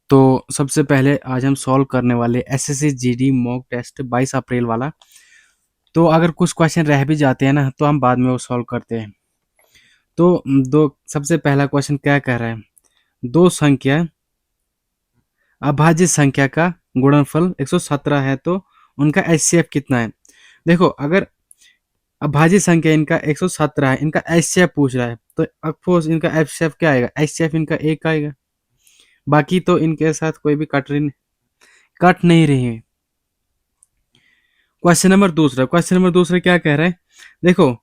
तो सबसे पहले आज हम सॉल्व करने वाले एसएससी जीडी मॉक टेस्ट 22 अप्रैल वाला। तो अगर कुछ क्वेश्चन रह भी जाते हैं ना तो हम बाद में वो सॉल्व करते हैं। तो दो सबसे पहला क्वेश्चन क्या कह रहा है, दो संख्या अभाज्य संख्या का गुणनफल 117 है तो उनका एचसीएफ कितना है। देखो, अगर अभाज्य संख्या इनका 117 है, इनका एचसीएफ पूछ रहा है, तो ऑफकोर्स इनका एचसीएफ क्या आएगा, एचसीएफ इनका एक आएगा। बाकी तो इनके साथ कोई भी कट नहीं रही है। क्वेश्चन नंबर दूसरा क्या कह रहा है, देखो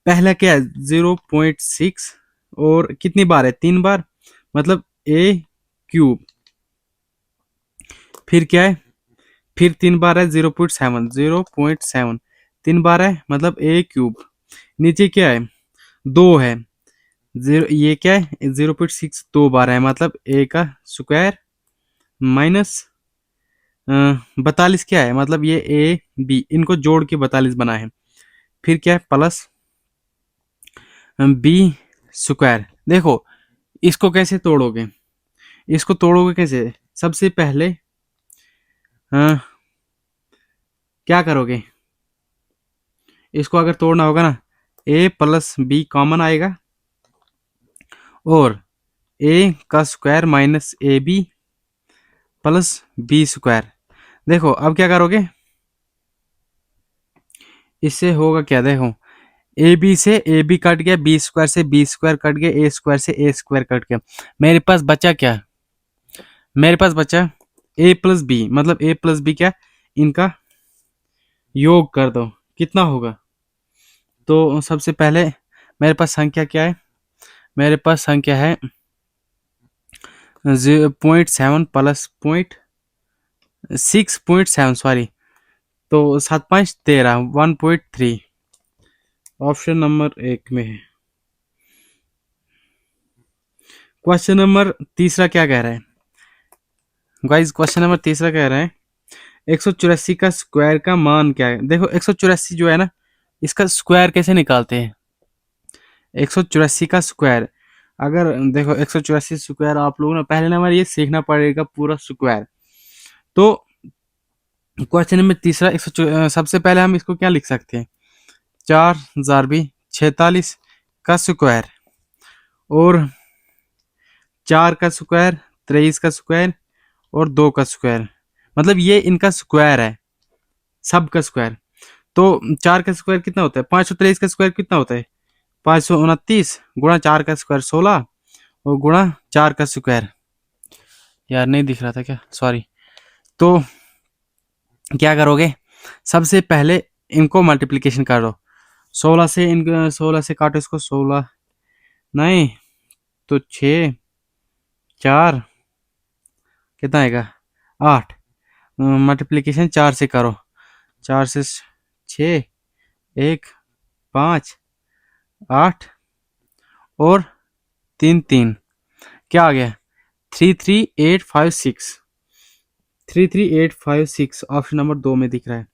पहला क्या है 0.6 और कितनी बार है, 3 बार, मतलब ए क्यूब। फिर क्या है, फिर 3 बार है 0.7 3 बार है, मतलब ए क्यूब। नीचे क्या है, 2 है, जीरो, ये क्या है 0.6 2 बार है, मतलब ए का स्क्वायर माइनस 42 क्या है, मतलब ये ए बी, इनको जोड़ के 42 बना है। फिर क्या है प्लस बी स्क्वायर। देखो इसको कैसे तोड़ोगे, इसको तोड़ोगे कैसे, सबसे पहले क्या करोगे, इसको अगर तोड़ना होगा ना, ए प्लस बी कॉमन आएगा और ए का square minus a b plus b square. देखो अब क्या करोगे, इससे होगा क्या, देखो ए बी से ए बी कट गया, बी स्क्वायर से बी स्क्वायर कट गया, ए स्क्वायर से ए स्क्वायर कट गया। मेरे पास बचा क्या, मेरे पास बचा ए प्लस बी, मतलब ए प्लस बी क्या, इनका योग कर दो, कितना होगा। तो सबसे पहले मेरे पास संख्या क्या है, मेरे पास संख्या है 0.7 प्लस 6.7, सॉरी, तो 7 5 13 1.3 ऑप्शन नंबर 1 में है। क्वेश्चन नंबर तीसरा क्या कह रहा है, गाइस क्वेश्चन नंबर तीसरा कह रहा है 184 का स्क्वायर का मान क्या है। देखो 184 जो है ना, इसका स्क्वायर कैसे निकालते हैं, 184 का स्क्वायर, अगर देखो 184 स्क्वायर आप लोग ना पहले नंबर ये सीखना पड़ेगा पूरा स्क्वायर। तो क्वेश्चन नंबर तीसरा सबसे पहले हम इसको क्या लिख सकते हैं, 4 × 46 का स्क्वायर और 4 का स्क्वायर, 23 का स्क्वायर और 2 का स्क्वायर, मतलब ये इनका स्क्वायर है, सब का स्क्वायर। तो 4 का स्क्वायर कितना होता है, 523 का स्क्वायर कितना होता है, 529 गुणा 4 का स्क्वायर 16 और गुणा 4 का स्क्वायर, यार नहीं दिख रहा था क्या, सॉरी। तो क्या करोगे, सबसे पहले इनको मल्टीप्लिकेशन कर दो, 16 से काटो इसको, 16 नहीं तो 6 4 कितना आएगा 8, मल्टीप्लिकेशन 4 से करो, 4 से 6 1 5 8 और 3 3 क्या आ गया 33856 33856 ऑप्शन नंबर 2 में दिख रहा है।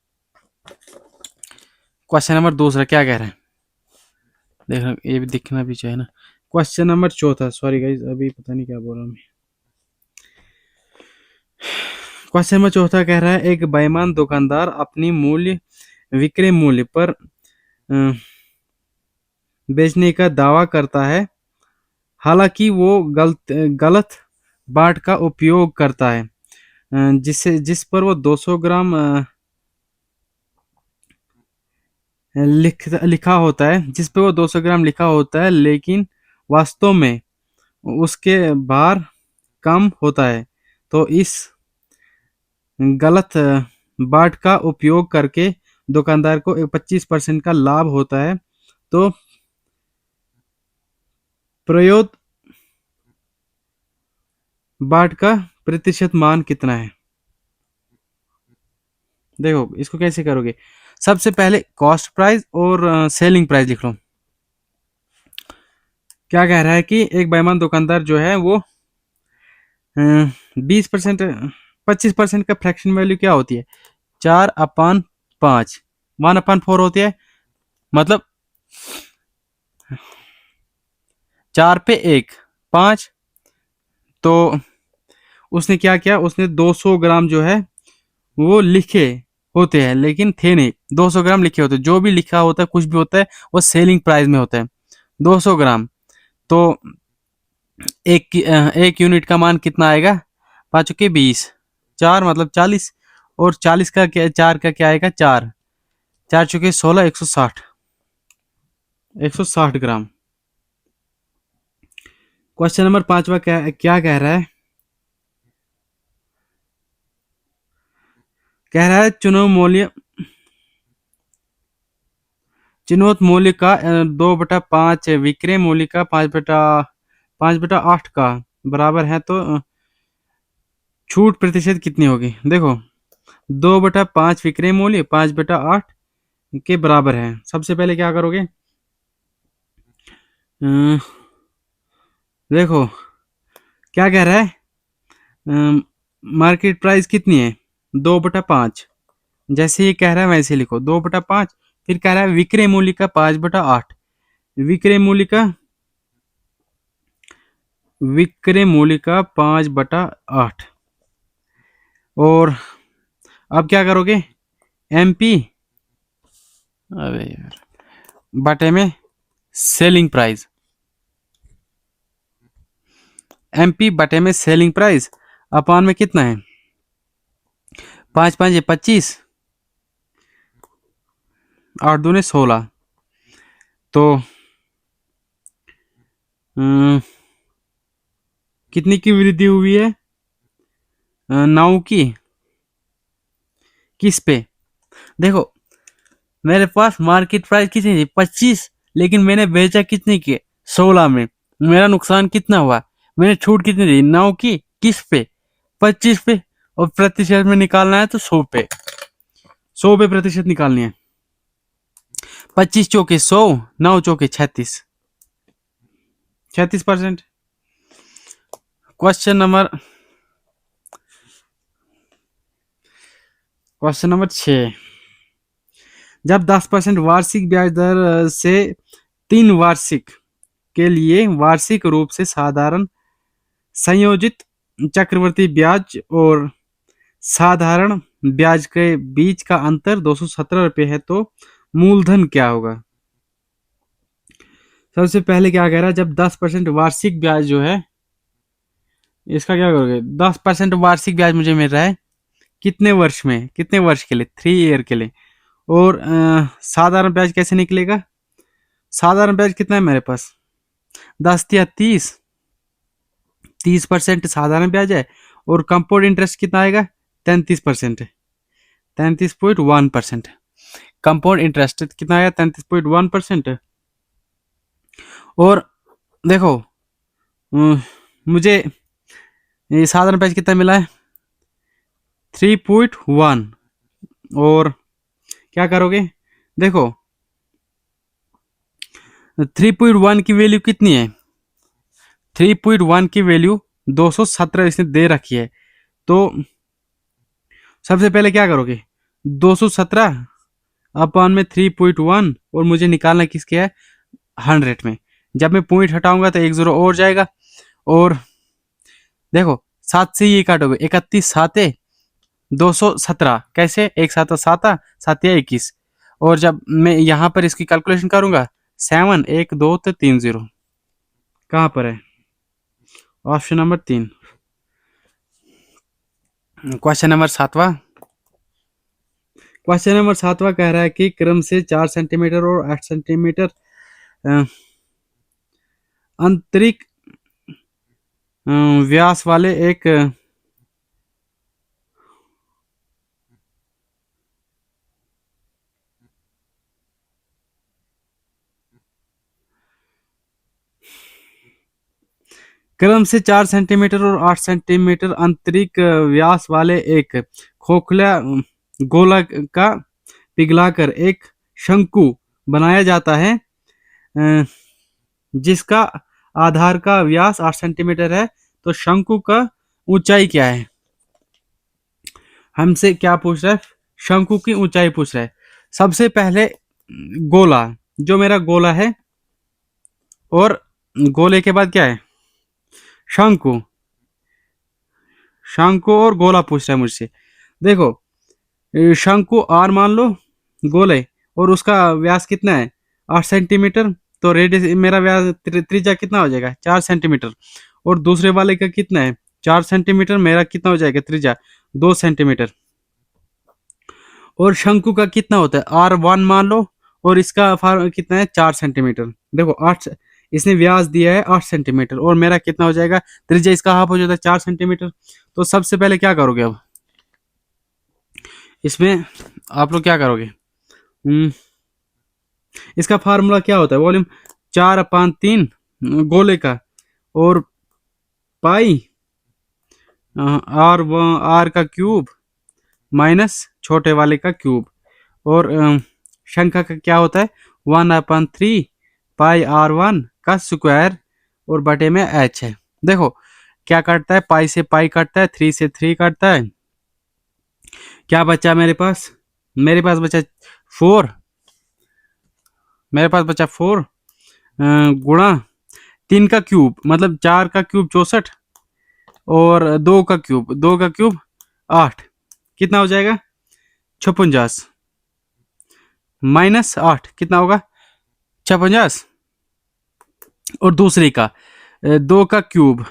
क्वेश्चन नंबर दूसरा क्या कह रहा है, देखना ये भी दिखना भी चाहिए ना। क्वेश्चन नंबर चौथा, सॉरी गाइज अभी पता नहीं क्या बोल रहा हूँ मैं। क्वेश्चन नंबर चौथा कह रहा है एक बेईमान दुकानदार अपनी विक्रय मूल्य पर बेचने का दावा करता है, हालांकि वो गलत बाट का उपयोग करता है, जिस पर वो 200 ग्राम लिखा होता है, जिस पे वो 200 ग्राम लिखा होता है, लेकिन वास्तव में उसके भार कम होता है। तो इस गलत बाट का उपयोग करके दुकानदार को 25% का लाभ होता है। तो प्रयोग बाट का प्रतिशत मान कितना है। देखो इसको कैसे करोगे, सबसे पहले कॉस्ट प्राइस और सेलिंग प्राइस लिख लो। क्या कह रहा है कि एक बेईमान दुकानदार जो है वो 20% 25% का फ्रैक्शन वैल्यू क्या होती है, 4/5 1/4 होती है, मतलब 4 पे 1 5, तो उसने क्या किया, उसने 200 ग्राम जो है वो लिखे होते हैं, लेकिन थे नहीं। 200 ग्राम लिखे होते, जो भी लिखा होता है कुछ भी होता है वो सेलिंग प्राइस में होता है 200 ग्राम। तो एक यूनिट का मान कितना आएगा, 5 के 20, 4 मतलब 40, और 40 का क्या, 4 का क्या आएगा, 4, 4 चुके 16, 160, 160 ग्राम। क्वेश्चन नंबर 5वां क्या क्या कह रहा है, कह रहा है चिन्होत मूल्य का 2/5 विक्रय मूल्य का 5/8 का बराबर है, तो छूट प्रतिशत कितनी होगी। देखो 2/5 विक्रय मूल्य 5/8 के बराबर है। सबसे पहले क्या करोगे, देखो क्या कह रहा है, मार्केट प्राइस कितनी है 2/5, जैसे ये कह रहा है वैसे लिखो 2/5। फिर कह रहा है विक्रय मूल्य का 5/8, विक्रय मूल्य का विक्रय मूल्य का 5/8। और अब क्या करोगे, एमपी अरे यार बटे में सेलिंग प्राइस, एमपी बटे में सेलिंग प्राइस अपान में कितना है, 5 5 25, 8 दूने 16, तो कितनी की वृद्धि हुई है, 9 की, किस पे। देखो मेरे पास मार्केट प्राइस कितनी थी 25, लेकिन मैंने बेचा कितने के 16 में, मेरा नुकसान कितना हुआ, मैंने छूट कितनी दी 9 की, किस पे 25 पे, और प्रतिशत में निकालना है तो 100 पे, 100 पे प्रतिशत निकालनी है। 25 चौके 100, 9 चौके 36, 36%। क्वेश्चन नंबर 6, जब 10% वार्षिक ब्याज दर से 3 वार्षिक के लिए वार्षिक रूप से साधारण, संयोजित, चक्रवर्ती ब्याज और साधारण ब्याज के बीच का अंतर 217 रुपये है, तो मूलधन क्या होगा। सबसे पहले क्या कह रहा है, जब 10% वार्षिक ब्याज जो है, इसका क्या करोगे, 10% वार्षिक ब्याज मुझे मिल रहा है कितने वर्ष में, कितने वर्ष के लिए, 3 ईयर के लिए। और साधारण ब्याज कैसे निकलेगा, साधारण ब्याज कितना है मेरे पास, 10 या 30, 30% साधारण ब्याज है, और कंपाउंड इंटरेस्ट कितना आएगा, 33%, 33.1%। कंपाउंड इंटरेस्ट कितना आया, 33.1%। और देखो मुझे ये साधारण ब्याज कितना मिला है, 3.1। और क्या करोगे, देखो 3.1 की वैल्यू कितनी है, 3.1 की वैल्यू 217 इसने दे रखी है। तो सबसे पहले क्या करोगे, 217 अपॉन में 3.1, और मुझे निकालना किसके है, 100 में। जब मैं पॉइंट हटाऊंगा तो 1 0 और जाएगा। और देखो 7 से ये काटोगे, 31 साते 217, कैसे, 1 7 7 7 या 21। और जब मैं यहाँ पर इसकी कैलकुलेशन करूंगा, 7 1 2 तो 3 0 कहाँ पर है, ऑप्शन नंबर 3। क्वेश्चन नंबर 7वां, क्वेश्चन नंबर 7वां कह रहा है कि क्रम से 4 सेंटीमीटर और 8 सेंटीमीटर आंतरिक व्यास वाले एक क्रम से 4 सेंटीमीटर और 8 सेंटीमीटर आंतरिक व्यास वाले एक खोखला गोला का पिघलाकर एक शंकु बनाया जाता है, जिसका आधार का व्यास 8 सेंटीमीटर है, तो शंकु का ऊंचाई क्या है। हमसे क्या पूछ रहा है, शंकु की ऊंचाई पूछ रहा है। सबसे पहले गोला, जो मेरा गोला है, और गोले के बाद क्या है, शंकु, शंकु और गोला पूछ रहा है मुझसे। देखो, शंकु आर मान लो, गोले, और उसका व्यास कितना है 8 सेंटीमीटर। तो रेडियस मेरा व्यास त्रिज्या कितना हो जाएगा 4 सेंटीमीटर। और दूसरे वाले का कितना है 4 सेंटीमीटर, मेरा कितना हो जाएगा त्रिज्या 2 सेंटीमीटर। और शंकु का कितना होता है R1 मान लो, और इसका कितना है 4 सेंटीमीटर। देखो 8, इसने व्यास दिया है 8 सेंटीमीटर, और मेरा कितना हो जाएगा त्रिज्या, इसका हाफ हो जाता है 4 सेंटीमीटर। तो सबसे पहले क्या करोगे अब इसमें, आप लोग क्या करोगे, इसका फार्मूला क्या होता है, वॉल्यूम 4/3 गोले का, और पाई आर का क्यूब माइनस छोटे वाले का क्यूब, और शंका का क्या होता है 1/3 पाई R1 का स्क्वायर, और बटे में h है। देखो क्या कटता है, पाई से पाई कटता है, 3 से 3 कटता है। क्या बचा मेरे पास बचा 4, मेरे पास बचा 4 गुणा 3 का क्यूब, मतलब 4 का क्यूब 64, और 2 का क्यूब 8, कितना हो जाएगा 56, माइनस 8 कितना होगा 56। और दूसरे का 2 का क्यूब,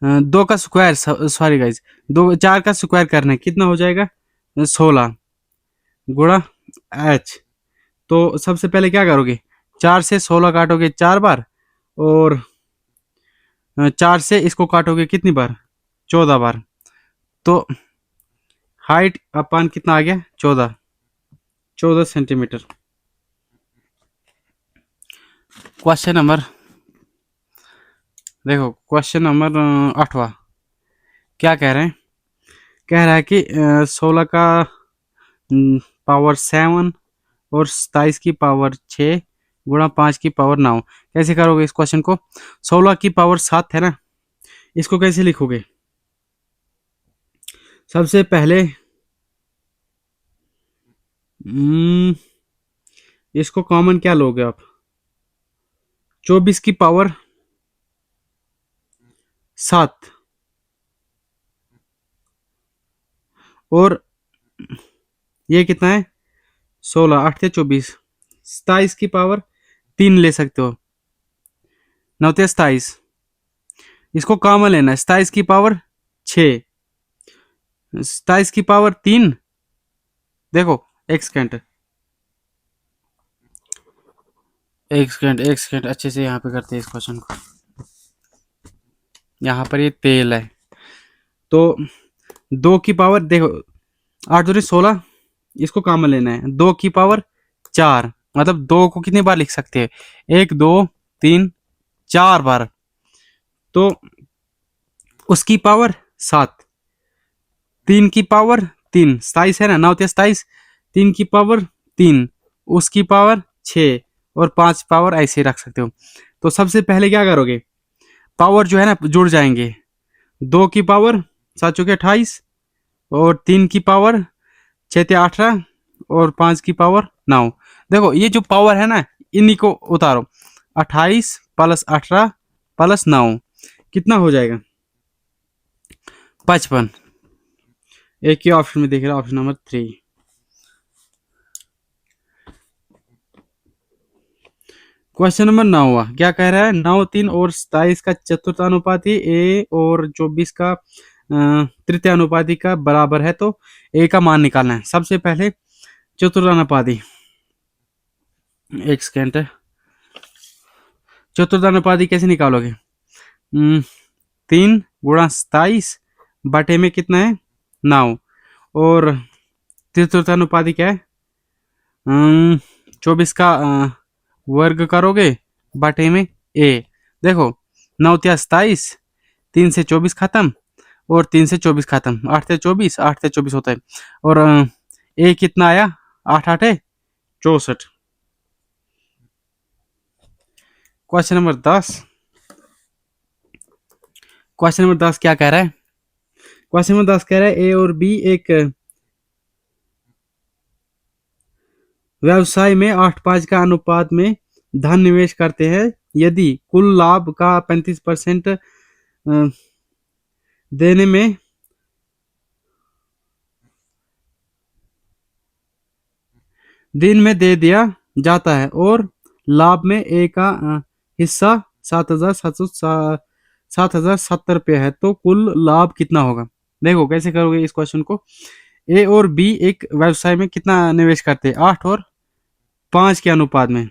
2 का स्क्वायर, सॉरी गाइज, 4 का स्क्वायर करना है, कितना हो जाएगा 16 गुणा h। तो सबसे पहले क्या करोगे, 4 से 16 काटोगे 4 बार, और 4 से इसको काटोगे कितनी बार 14 बार। तो हाइट अपान कितना आ गया 14 सेंटीमीटर। क्वेश्चन नंबर, देखो क्वेश्चन नंबर 8वां क्या कह रहे हैं, कह रहा है कि 16 का पावर 7 और 27 की पावर 6 गुणा 5 की पावर 9। कैसे करोगे इस क्वेश्चन को, 16 की पावर 7 है ना, इसको कैसे लिखोगे, सबसे पहले इसको कॉमन क्या लोगे आप, 24 की पावर 7, और ये कितना है 16, 8 से 24, 27 की पावर 3 ले सकते हो, 9 से 27, इसको कॉमन लेना है, 27 की पावर 6, 27 की पावर 3। देखो एक सेकेंड अच्छे से यहाँ पे करते हैं इस क्वेश्चन को। यहाँ पर ये तेल है, तो 2 की पावर, देखो 8 दूनी 16, इसको कॉमन लेना है, 2 की पावर 4, मतलब 2 को कितनी बार लिख सकते हैं 1 2 3 4 बार, तो उसकी पावर 7, 3 की पावर 3, 27 है ना, 9 से 27, 3 की पावर 3, उसकी पावर 6, और 5 पावर ऐसे रख सकते हो। तो सबसे पहले क्या करोगे, पावर जो है ना जुड़ जाएंगे, 2 की पावर 7 चौके 28, और 3 की पावर 6 से 18, और 5 की पावर 9। देखो ये जो पावर है ना, इन्हीं को उतारो, 28 प्लस 18 प्लस 9 कितना हो जाएगा 55। एक ही ऑप्शन में देख रहा, ऑप्शन नंबर 3। क्वेश्चन नंबर 9 क्या कह रहा है, 9 3 और 27 का चतुर्थानुपाती ए और 24 का तृतीयानुपाती का बराबर है, तो ए का मान निकालना है। सबसे पहले चतुर्थानुपाती, एक सेकेंड, चतुर्थानुपाती कैसे निकालोगे, 3 गुणा 27 बटे में कितना है 9, और चतुर्थानुपाती क्या है 24 का वर्ग करोगे बटे में ए। देखो 9 या 27, 3 से 24 खत्म, और 3 से 24 खत्म, 8 से 24, 8 से 24 होता है, और ए कितना आया 8 8 64। क्वेश्चन नंबर 10, क्वेश्चन नंबर 10 क्या कह रहा है, क्वेश्चन नंबर 10 कह रहा है ए और बी एक व्यवसाय में 8:5 का अनुपात में धन निवेश करते हैं, यदि कुल लाभ का 35% देने में दिन में दे दिया जाता है और लाभ में ए का हिस्सा 7,770 रुपये है, तो कुल लाभ कितना होगा? देखो कैसे करोगे इस क्वेश्चन को। ए और बी एक व्यवसाय में कितना निवेश करते हैं? 8 और 5 के अनुपात में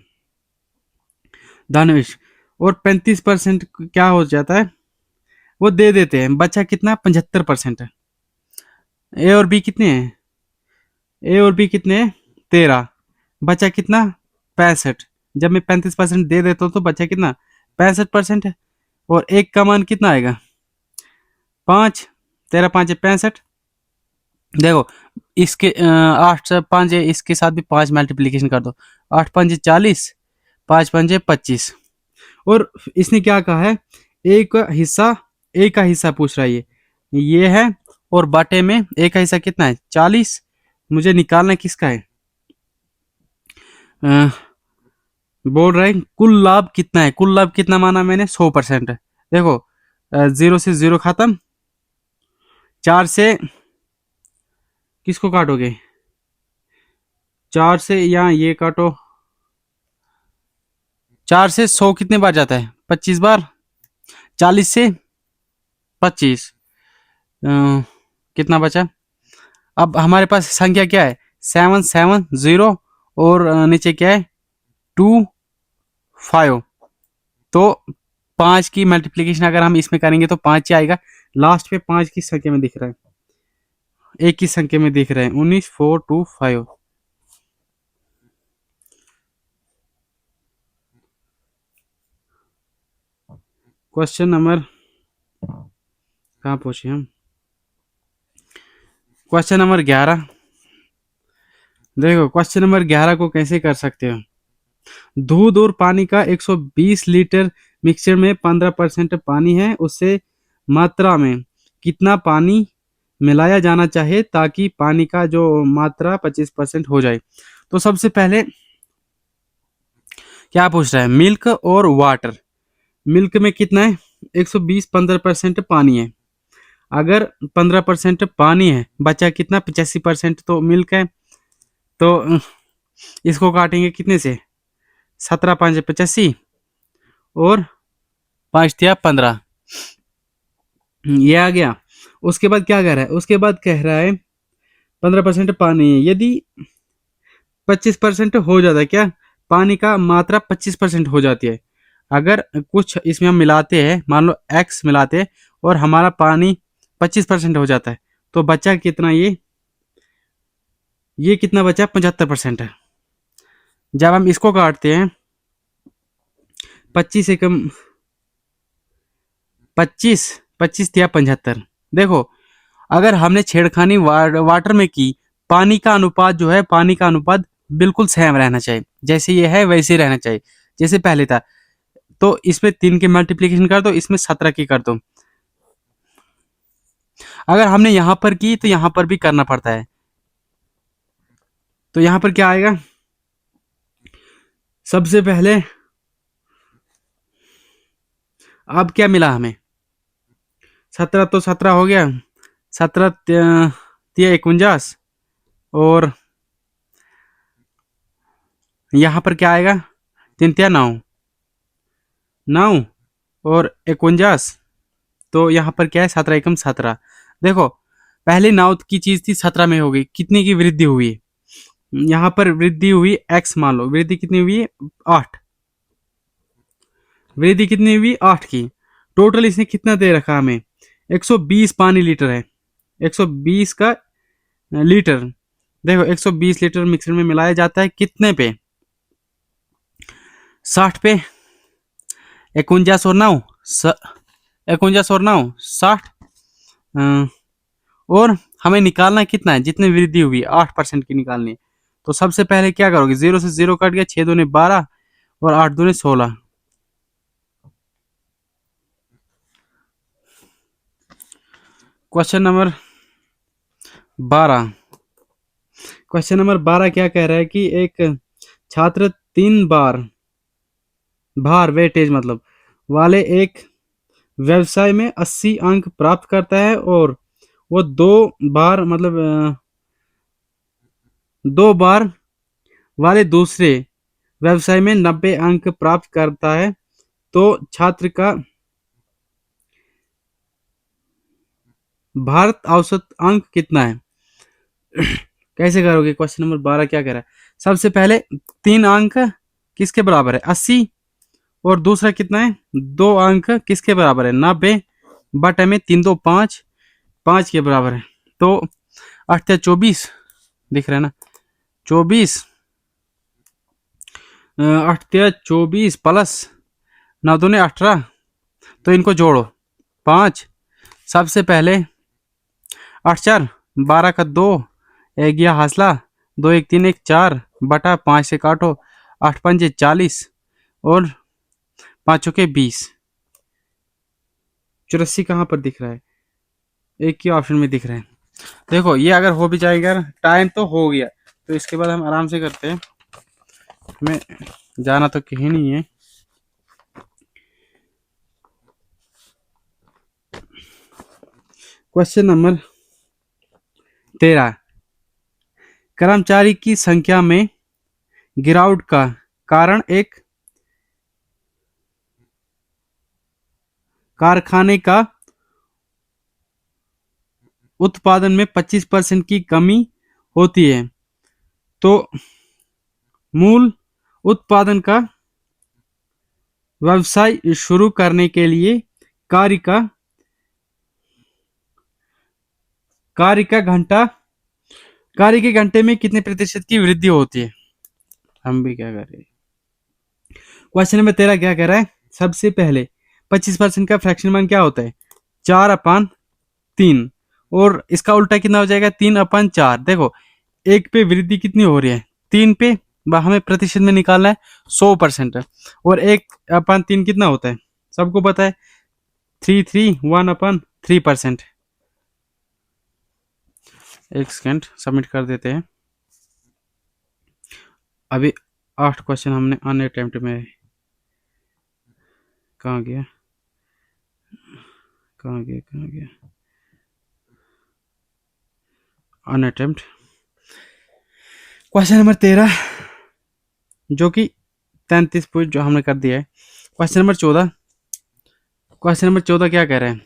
धननिवेश, और 35% क्या हो जाता है, वो दे देते हैं। बचा कितना? 75% है। ए और बी कितने हैं? ए और बी कितने हैं? 13। बचा कितना? 65। जब मैं 35% दे देता हूँ तो बचा कितना? 65% है। और एक का मान कितना आएगा? 5। 13 5 65। देखो इसके 8 से 5 है, इसके साथ भी 5 मल्टीप्लीकेशन कर दो। 8 5 40, 5 5 25। और इसने क्या कहा है? ए का हिस्सा पूछ रहा है, ये है। और बाटे में ए का हिस्सा कितना है? 40। मुझे निकालना किसका है? अ, बोल रहा है कुल लाभ कितना है। कुल लाभ कितना माना मैंने? 100% है। देखो 0 से 0 खत्म। 4 से किसको काटोगे? 4 से यहाँ ये काटो। 4 से 100 कितने बार जाता है? 25 बार। 40 से 25 कितना बचा? अब हमारे पास संख्या क्या है? 770 और नीचे क्या है? 2 5। तो 5 की मल्टीप्लीकेशन अगर हम इसमें करेंगे तो 5 ही आएगा। लास्ट पे 5 की संख्या में दिख रहा है, एक की संख्या में दिख रहा है 19 4 2 5। क्वेश्चन नंबर कहाँ पहुंचे हम? Question number 11। देखो क्वेश्चन नंबर 11 को कैसे कर सकते हो। दूध और पानी का 120 लीटर मिक्सचर में 15% पानी है, उससे मात्रा में कितना पानी मिलाया जाना चाहिए ताकि पानी का जो मात्रा 25% हो जाए? तो सबसे पहले क्या पूछ रहा है? मिल्क और वाटर। मिल्क में कितना है? 120 15% पानी है। अगर 15% पानी है, बचा कितना? 85% तो मिल्क है। तो इसको काटेंगे कितने से? 17 5 85 और 5 तिया 15, ये आ गया। उसके बाद क्या कह रहा है? उसके बाद कह रहा है 15% पानी है। यदि 25% हो जाता है, क्या पानी का मात्रा 25% हो जाती है, अगर कुछ इसमें हम मिलाते हैं, मान लो एक्स मिलाते हैं और हमारा पानी 25% हो जाता है, तो बचा कितना? ये कितना बचा? 75% है। जब हम इसको काटते हैं 25 से कम 25 25 या 75। देखो अगर हमने छेड़खानी वाटर में की, पानी का अनुपात जो है, पानी का अनुपात बिल्कुल सेम रहना चाहिए। जैसे ये है वैसे ही रहना चाहिए जैसे पहले था। तो इसमें 3 की मल्टीप्लीकेशन कर दो, इसमें 17 की कर दो। अगर हमने यहां पर की तो यहां पर भी करना पड़ता है। तो यहां पर क्या आएगा? सबसे पहले अब क्या मिला हमें? 17 तो 17 हो गया। 17 तिया 49 और यहां पर क्या आएगा? 3 तिया 9 9 और 49। तो यहाँ पर क्या है? 17 एकम 17। देखो पहले 9 की चीज थी, 17 में हो गई। कितने की वृद्धि हुई है? यहाँ पर वृद्धि हुई x, मान लो वृद्धि कितनी हुई है? 8। वृद्धि कितनी हुई? 8 की। टोटल इसने कितना दे रखा हमें? 120 पानी लीटर है। 120 का लीटर। देखो 120 लीटर मिक्सर में मिलाया जाता है कितने पे? 60 पे। 49 और 9 49 और 9 60। और हमें निकालना कितना है? जितनी वृद्धि हुई 8% की निकालनी है। तो सबसे पहले क्या करोगे? 0 से 0 कट गया, 6 दूने 12 और 8 दूने 16। Question number 12। क्वेश्चन नंबर 12 क्या कह रहा है कि एक छात्र 3 बार भार वेटेज मतलब वाले एक व्यवसाय में 80 अंक प्राप्त करता है और वो दो बार वाले दूसरे व्यवसाय में 90 अंक प्राप्त करता है, तो छात्र का भारत औसत अंक कितना है? कैसे करोगे? क्वेश्चन नंबर 12 क्या कह रहा है? सबसे पहले 3 अंक किसके बराबर है? 80। और दूसरा कितना है? 2 अंक किसके बराबर है? 90 बटे में 3 2 5, 5 के बराबर है। तो 8 24 दिख रहा है ना? 24 8 24 प्लस 9 दूनी 18। तो इनको जोड़ो 5। सबसे पहले 8 4 12 का 2, एक गया हासला, 2 1 3 1 4 बटा 5 से काटो, 8 5 40 और 5 के 20। 84 कहाँ पर दिख रहा है? एक ही ऑप्शन में दिख रहा है। देखो ये अगर हो भी जाएगा, टाइम तो हो गया, तो इसके बाद हम आराम से करते हैं, हमें जाना तो कहीं नहीं है। क्वेश्चन नंबर 13, कर्मचारी की संख्या में गिरावट का कारण एक कारखाने का उत्पादन में 25% की कमी होती है, तो मूल उत्पादन का व्यवसाय शुरू करने के लिए कार्य का कार्य के घंटे में कितने प्रतिशत की वृद्धि होती है? हम भी क्या करें? क्वेश्चन नंबर 13 क्या कह रहा है? सबसे पहले 25% का फ्रैक्शन मान क्या होता है? 4/3। और इसका उल्टा कितना हो जाएगा? 3/4। देखो एक पे वृद्धि कितनी हो रही है? 3 पे। हमें प्रतिशत में निकालना है, 100%। और 1/3 कितना होता है? सबको पता है, 1/3%। एक सेकेंड, सबमिट कर देते हैं। अभी 8 क्वेश्चन हमने अन अटेम्प्ट में, कहाँ गया? अन अटेम्प्ट। क्वेश्चन नंबर 13 जो कि 33 पॉइंट जो हमने कर दिया है। क्वेश्चन नंबर 14 क्या कह रहे हैं?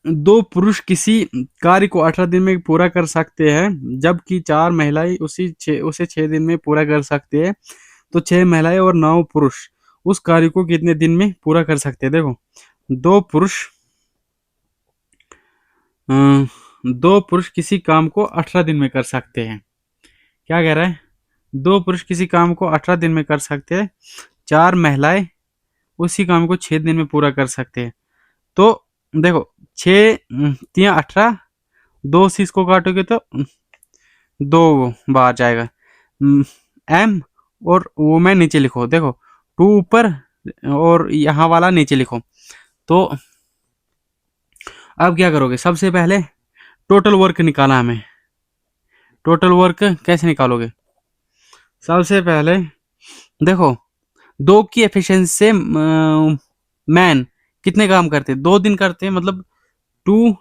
दो पुरुष किसी कार्य को 18 दिन में पूरा कर सकते हैं, जबकि 4 महिलाएं उसे 6 दिन में पूरा कर सकते हैं, तो 6 महिलाएं और 9 पुरुष उस कार्य को कितने दिन में पूरा कर सकते हैं? देखो दो पुरुष किसी काम को 18 दिन में कर सकते हैं। क्या कह रहा है? 2 पुरुष किसी काम को 18 दिन में कर सकते हैं, 4 महिलाएं उसी काम को 6 दिन में पूरा कर सकते हैं। तो देखो 6 3 18, 2 से इसको काटोगे तो 2 बार जाएगा। एम और वुमेन नीचे लिखो, देखो 2 ऊपर और यहाँ वाला नीचे लिखो। तो अब क्या करोगे? सबसे पहले टोटल वर्क निकाला हमें। टोटल वर्क कैसे निकालोगे? सबसे पहले देखो 2 की एफिशिएंसी से मैन कितने काम करते हैं? 2 दिन करते हैं, मतलब 2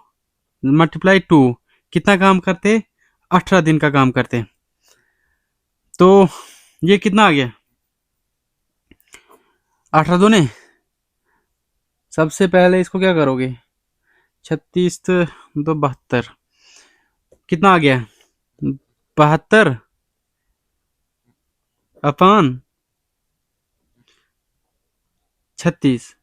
× 2 कितना काम करते? 18 दिन का काम करते। तो ये कितना आ गया? 18 दूने, सबसे पहले इसको क्या करोगे? 36 2 72, कितना आ गया? 72 अपान 36।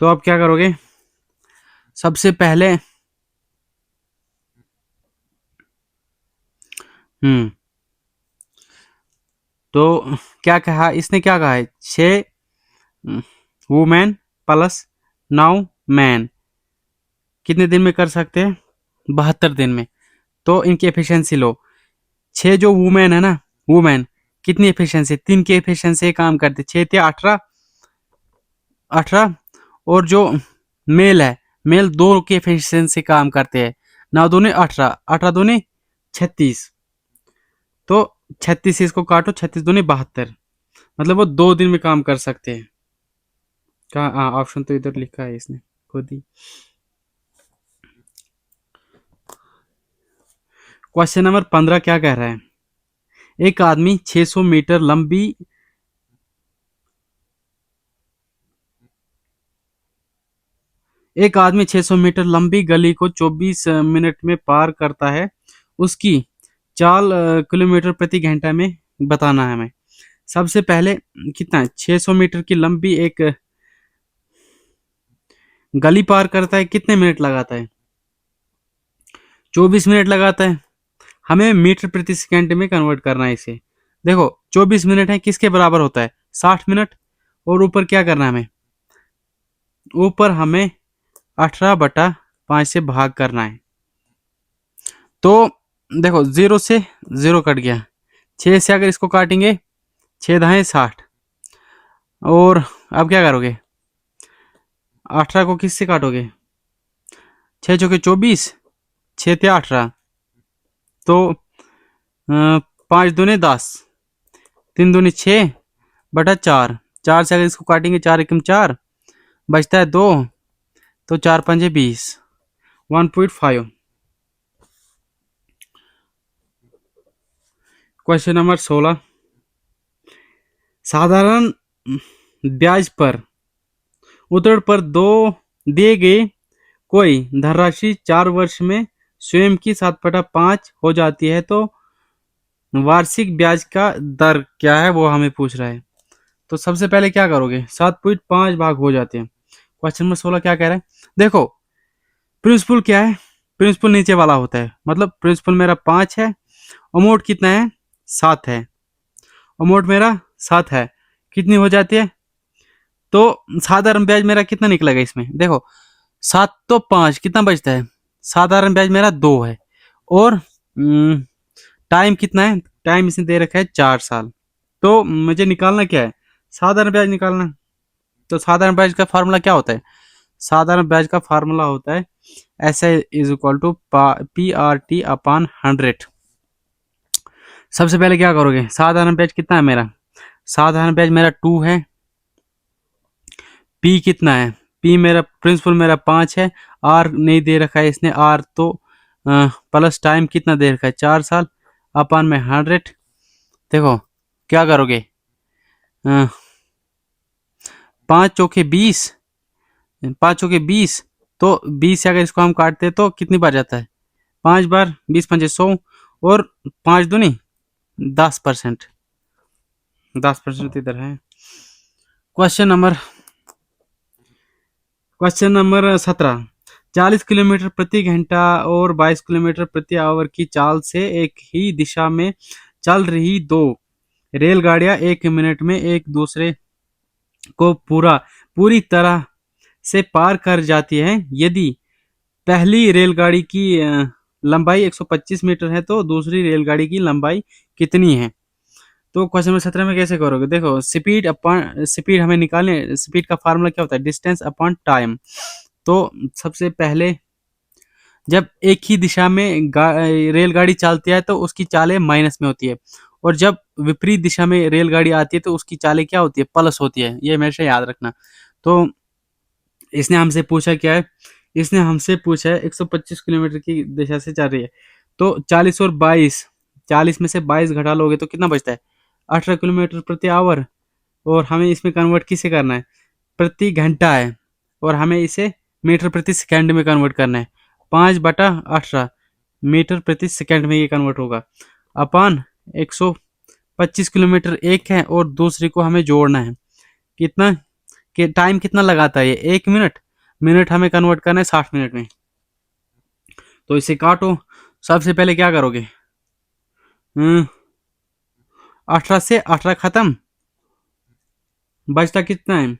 तो आप क्या करोगे? सबसे पहले तो क्या कहा इसने? क्या कहा है? 6 वुमेन प्लस 9 मैन कितने दिन में कर सकते हैं? 72 दिन में। तो इनकी एफिशिएंसी लो। 6 जो वुमेन है ना, वुमेन कितनी एफिशिएंसी? 3 की एफिशिएंसी काम करते, 6 × 18 18। और जो मेल है, मेल 2 की एफिशिएंसी काम करते हैं, 9 दूनी 18 18 दूनी 36। तो 36 से इसको काटो, 36 दूनी 72, मतलब वो 2 दिन में काम कर सकते हैं। कहा, हाँ ऑप्शन तो इधर लिखा है इसने खुद ही। क्वेश्चन नंबर 15 क्या कह रहा है? एक आदमी 600 मीटर लंबी एक आदमी 600 मीटर लंबी गली को 24 मिनट में पार करता है। उसकी चाल किलोमीटर प्रति घंटा में बताना है हमें। सबसे पहले कितना है? 600 मीटर की लंबी एक गली पार करता है, कितने मिनट लगाता है? 24 मिनट लगाता है। हमें मीटर प्रति सेकंड में कन्वर्ट करना है इसे। देखो 24 मिनट है, किसके बराबर होता है? 60 मिनट। और ऊपर क्या करना है हमें? ऊपर हमें 18/5 से भाग करना है। तो देखो 0 से 0 कट गया, 6 से अगर इसको काटेंगे, 6 दाएं 60। और अब क्या करोगे? 18 को किससे काटोगे? 6 चौके 24, 6 थे 18, तो 5 दूने 10, 3 दूनी 6/4। 4 से अगर इसको काटेंगे, 4 एकम 4, बचता है 2, तो 4 पंजे 20, 1.5। क्वेश्चन नंबर 16, साधारण ब्याज पर उतरण पर दिए गए कोई धनराशि 4 वर्ष में स्वयं की 7/5 हो जाती है, तो वार्षिक ब्याज का दर क्या है वो हमें पूछ रहा है। तो सबसे पहले क्या करोगे? 7.5 भाग हो जाते हैं। क्वेश्चन नंबर 16 क्या कह रहा है? देखो प्रिंसिपल क्या है? प्रिंसिपल नीचे वाला होता है, मतलब प्रिंसिपल मेरा 5 है, अमाउंट कितना है? 7 है। अमाउंट मेरा 7 है, कितनी हो जाती है? तो साधारण ब्याज मेरा कितना निकलेगा इसमें? देखो 7 तो 5, कितना बचता है? साधारण ब्याज मेरा 2 है। और टाइम कितना है? टाइम इसने दे रखा है 4 साल। तो मुझे निकालना क्या है? साधारण ब्याज निकालना। तो साधारण ब्याज का फार्मूला क्या होता है? साधारण ब्याज का फार्मूला होता है SI is equal to PRT upon 100। सबसे पहले क्या करोगे? साधारण ब्याज कितना है मेरा? साधारण ब्याज मेरा 2 है। P कितना है? P मेरा प्रिंसिपल मेरा 5 है। R नहीं दे रखा है इसने, R तो प्लस टाइम कितना दे रखा है? 4 साल अपॉन में 100। देखो क्या करोगे? 5 चौके 20, 5 चौके 20, तो 20 से अगर इसको हम काटते हैं तो कितनी बार जाता है? 5 बार, 20 पंजे 100, और 5 दूनी 10%। 10% इधर है। क्वेश्चन नंबर 17, 40 किलोमीटर प्रति घंटा और 22 किलोमीटर प्रति आवर की चाल से एक ही दिशा में चल रही 2 रेलगाड़ियां 1 मिनट में एक दूसरे को पूरी तरह से पार कर जाती है। यदि पहली रेलगाड़ी की लंबाई 125 मीटर है, तो दूसरी रेलगाड़ी की लंबाई कितनी है? तो क्वेश्चन नंबर 17 में कैसे करोगे? देखो स्पीड हमें निकालने, स्पीड का फार्मूला क्या होता है? Distance upon time. तो सबसे पहले जब एक ही दिशा में रेलगाड़ी चलती है तो उसकी चालें माइनस में होती है, और जब विपरीत दिशा में रेलगाड़ी आती है तो उसकी चालें क्या होती है? प्लस होती है। ये हमेशा याद रखना। तो इसने हमसे पूछा क्या है? इसने हमसे पूछा है 125 किलोमीटर की दिशा से चल रही है, तो 40 और 22, 40 में से 22 घटा लोगे तो कितना बचता है? 18 किलोमीटर प्रति आवर। और हमें इसमें कन्वर्ट किसे करना है? प्रति घंटा है, और हमें इसे मीटर प्रति सेकंड में कन्वर्ट करना है। 5/18 मीटर प्रति सेकंड में ये कन्वर्ट होगा, अपान 125 किलोमीटर एक है और दूसरी को हमें जोड़ना है। कितना कि टाइम कितना लगाता है ये? 1 मिनट। मिनट हमें कन्वर्ट करना है 60 मिनट में। तो इसे काटो। सबसे पहले क्या करोगे? 18 से 18 खत्म, बचता कितना है?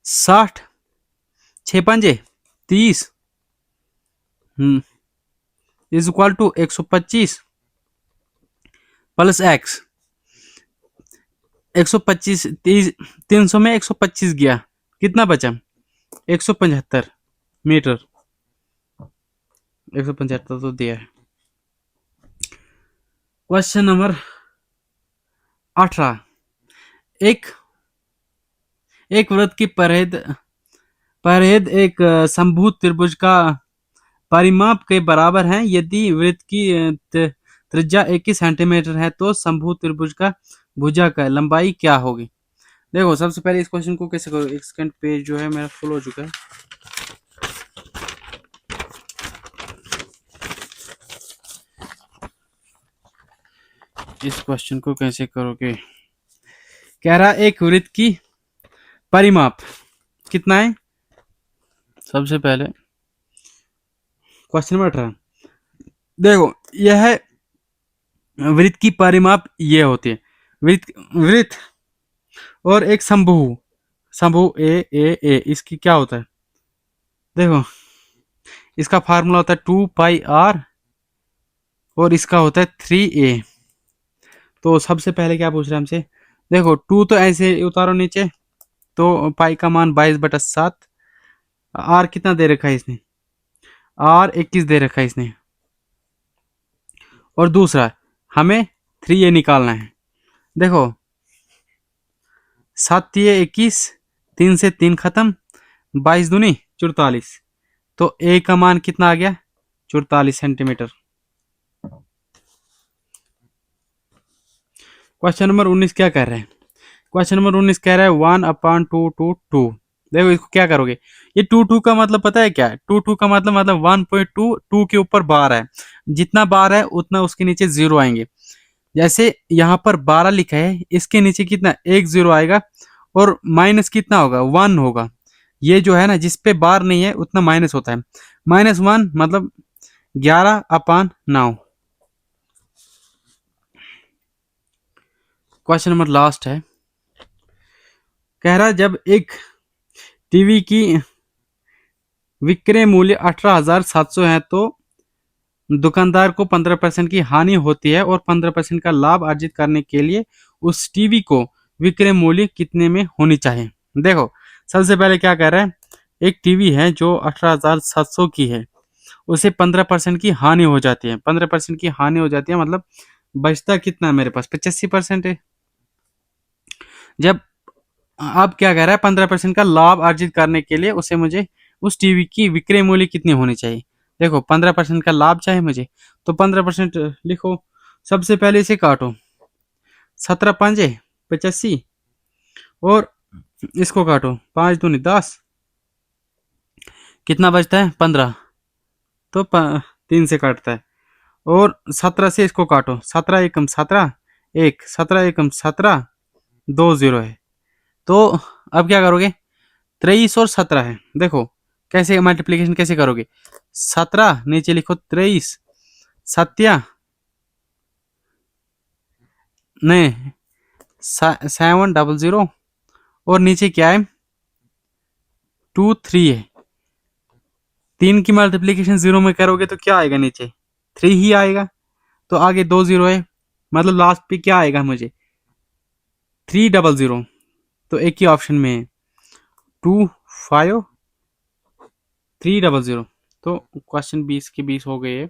60, 6 पंजे 30 is equal to 125 plus x. 125 300 में 125 गया, कितना बचा? 175 मीटर। 175 तो दिया है। Question number 18। एक एक वृत्त की परिध परिध एक समभुज त्रिभुज का परिमाप के बराबर है। यदि वृत्त की त्रिज्या 21 सेंटीमीटर है तो समभुज त्रिभुज का भुजा का लंबाई क्या होगी। देखो सबसे पहले इस क्वेश्चन को कैसे करो। एक सेकंड, पेज जो है मेरा फुल हो चुका है। इस क्वेश्चन को कैसे करोगे। कह रहा एक वृत्त की परिमाप कितना है। सबसे पहले क्वेश्चन नंबर 18। देखो यह वृत्त की परिमाप ये होती है। वृत्त वृत्त और एक समभुज, समभुज ए इसकी क्या होता है। देखो इसका फार्मूला होता है 2πr और इसका होता है 3a। तो सबसे पहले क्या पूछ रहे हैं हमसे। देखो 2 तो ऐसे उतारो नीचे, तो पाई का मान 22/7। आर कितना दे रखा है इसने, आर 21 दे रखा है इसने। और दूसरा हमें 3a निकालना है। देखो 7 ये 21, 3 से 3 खत्म, 22 दूनी 44। तो ए का मान कितना आ गया, 44 सेंटीमीटर। क्वेश्चन नंबर 19 क्या कह रहे हैं। क्वेश्चन नंबर 19 कह रहा है 1/2 देखो इसको क्या करोगे। ये 2 का मतलब पता है क्या है। 2 का मतलब 1.2 2 के ऊपर बार है। जितना बार है उतना उसके नीचे जीरो आएंगे। जैसे यहाँ पर 12 लिखा है, इसके नीचे कितना एक जीरो आएगा और माइनस कितना होगा 1 होगा। ये जो है ना जिस पे बार नहीं है उतना माइनस होता है। -1 मतलब 11/9। क्वेश्चन नंबर लास्ट है। कह रहा जब एक टीवी की विक्रय मूल्य 18,700 है तो दुकानदार को 15% की हानि होती है और 15% का लाभ अर्जित करने के लिए उस टीवी को विक्रय मूल्य कितने में होनी चाहिए। देखो सबसे पहले क्या कह रहा है, एक टीवी है जो 18,700 की है, उसे 15% की हानि हो जाती है। 15% की हानि हो जाती है मतलब बचता कितना है मेरे पास 85% है। जब अब क्या कह रहा है 15% का लाभ अर्जित करने के लिए उसे मुझे उस टीवी की विक्रय मूल्य कितनी होनी चाहिए। देखो 15% का लाभ चाहिए मुझे, तो 15% लिखो। सबसे पहले इसे काटो, 17×5 = 85 और इसको काटो 5 दूनी 10, कितना बचता है 15। तो 3 से काटता है और 17 से इसको काटो, 17 एकम 17, 1 17 एकम 17, 2 0 है। तो अब क्या करोगे, 23 और 17 है। देखो कैसे मल्टीप्लीकेशन कैसे करोगे, 17 नीचे लिखो 23, सत्या नहीं 700 और नीचे क्या है 2 3 है। 3 की मल्टीप्लीकेशन 0 में करोगे तो क्या आएगा, नीचे 3 ही आएगा। तो आगे 2 0 है, मतलब लास्ट पे क्या आएगा मुझे 300। तो एक ही ऑप्शन में है 2 5 300। तो क्वेश्चन 20 के 20 हो गए।